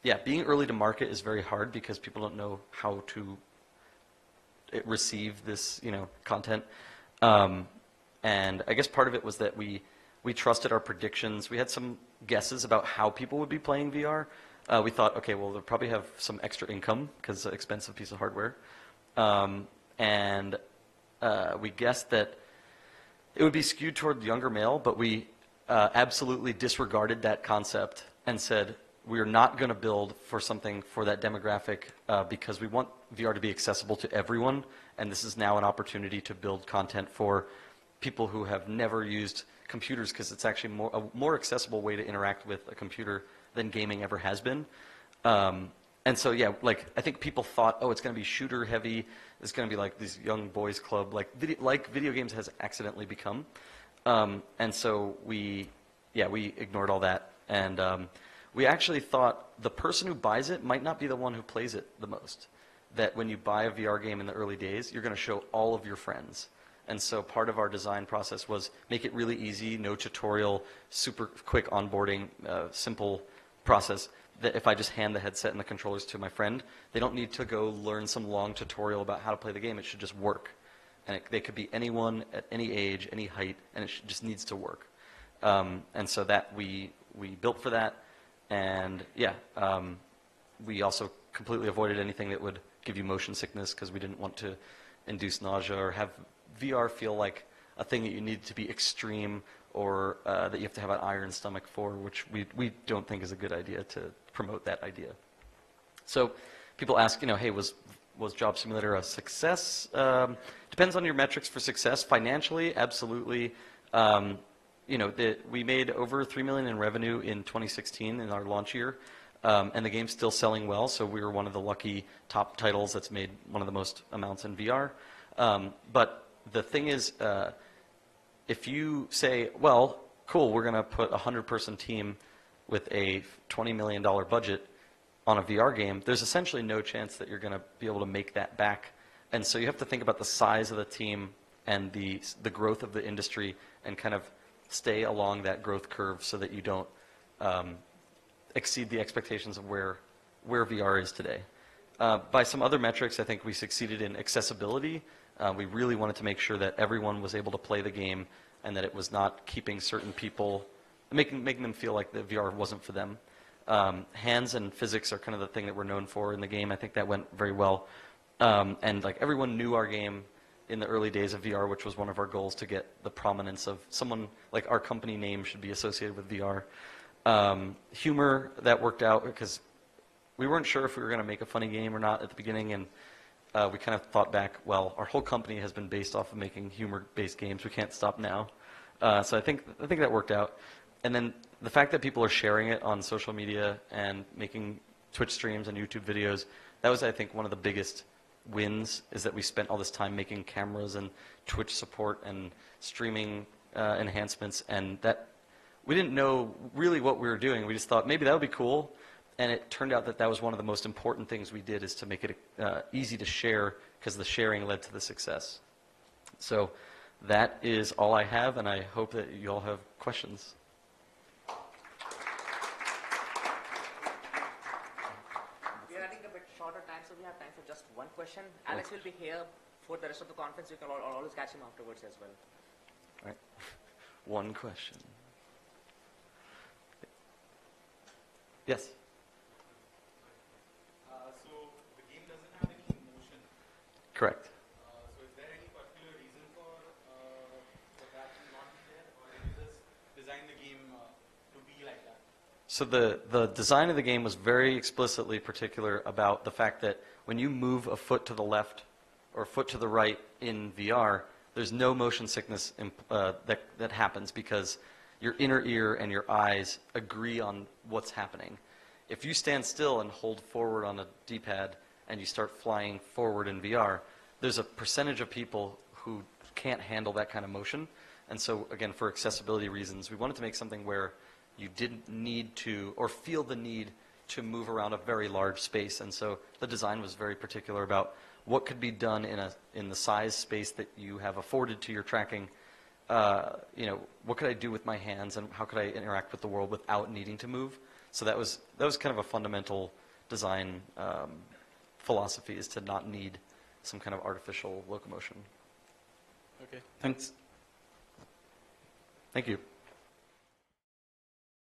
yeah, being early to market is very hard because people don't know how to receive this, content. And I guess part of it was that we trusted our predictions. We had some guesses about how people would be playing VR. We thought, okay, well, they'll probably have some extra income because it's an expensive piece of hardware. And we guessed that it would be skewed toward younger male, but we absolutely disregarded that concept and said, we're not going to build for something for that demographic because we want VR to be accessible to everyone, and this is now an opportunity to build content for people who have never used computers, because it's actually a more accessible way to interact with a computer than gaming ever has been. And so, yeah, I think people thought, oh, it's going to be shooter heavy. It's going to be like this young boys club, like video games has accidentally become. And so we ignored all that. And we actually thought the person who buys it might not be the one who plays it the most. That when you buy a VR game in the early days, you're going to show all of your friends. And so part of our design process was make it really easy, no tutorial, super quick onboarding, simple process, that if I just hand the headset and the controllers to my friend, they don't need to go learn some long tutorial about how to play the game. It should just work. And they could be anyone at any age, any height, and it just needs to work. And so that we built for that. And yeah, we also completely avoided anything that would give you motion sickness, because we didn't want to induce nausea or have VR feel like a thing that you need to be extreme, or that you have to have an iron stomach for, which we don't think is a good idea to promote that idea. So people ask, hey, was Job Simulator a success? Depends on your metrics for success. Financially, absolutely. We made over $3 million in revenue in 2016 in our launch year, and the game's still selling well. So we were one of the lucky top titles that's made one of the most amounts in VR. But the thing is, if you say, well, cool, we're going to put a 100-person team with a $20 million budget on a VR game, there's essentially no chance that you're going to be able to make that back. And so you have to think about the size of the team and the growth of the industry, and kind of stay along that growth curve so that you don't exceed the expectations of where VR is today. By some other metrics, I think we succeeded in accessibility. We really wanted to make sure that everyone was able to play the game, and that it was not keeping certain people, making them feel like the VR wasn't for them. Hands and physics are kind of the thing that we're known for in the game. I think that went very well. And everyone knew our game in the early days of VR, which was one of our goals, to get the prominence of someone, like our company name should be associated with VR. Humor, that worked out because we weren't sure if we were going to make a funny game or not at the beginning, and we kind of thought back, well, our whole company has been based off of making humor-based games. We can't stop now. So I think that worked out. And then the fact that people are sharing it on social media and making Twitch streams and YouTube videos. That was, I think, one of the biggest wins, is that we spent all this time making cameras and Twitch support and streaming enhancements, and that we didn't know really what we were doing. We just thought maybe that would be cool, and it turned out that that was one of the most important things we did, is to make it easy to share, because the sharing led to the success. So that is all I have, and I hope that you all have questions. We are running a bit shorter time, so we have time for just one question. Alex will be here for the rest of the conference. You can always catch him afterwards as well. All right. One question. Yes? So the game doesn't have any motion. Correct. So is there any particular reason for that to not be there, or did you just design the game to be like that? So the design of the game was very explicitly particular about the fact that when you move a foot to the left or a foot to the right in VR, there's no motion sickness that happens, because your inner ear and your eyes agree on what's happening. If you stand still and hold forward on a D-pad and you start flying forward in VR, there's a percentage of people who can't handle that kind of motion. And so, again, for accessibility reasons, we wanted to make something where you didn't need to, or feel the need to, move around a very large space. And so the design was very particular about what could be done in the size space that you have afforded to your tracking. What could I do with my hands, and how could I interact with the world without needing to move? So that was kind of a fundamental design philosophy, is to not need some kind of artificial locomotion. Okay, thanks. Thank you.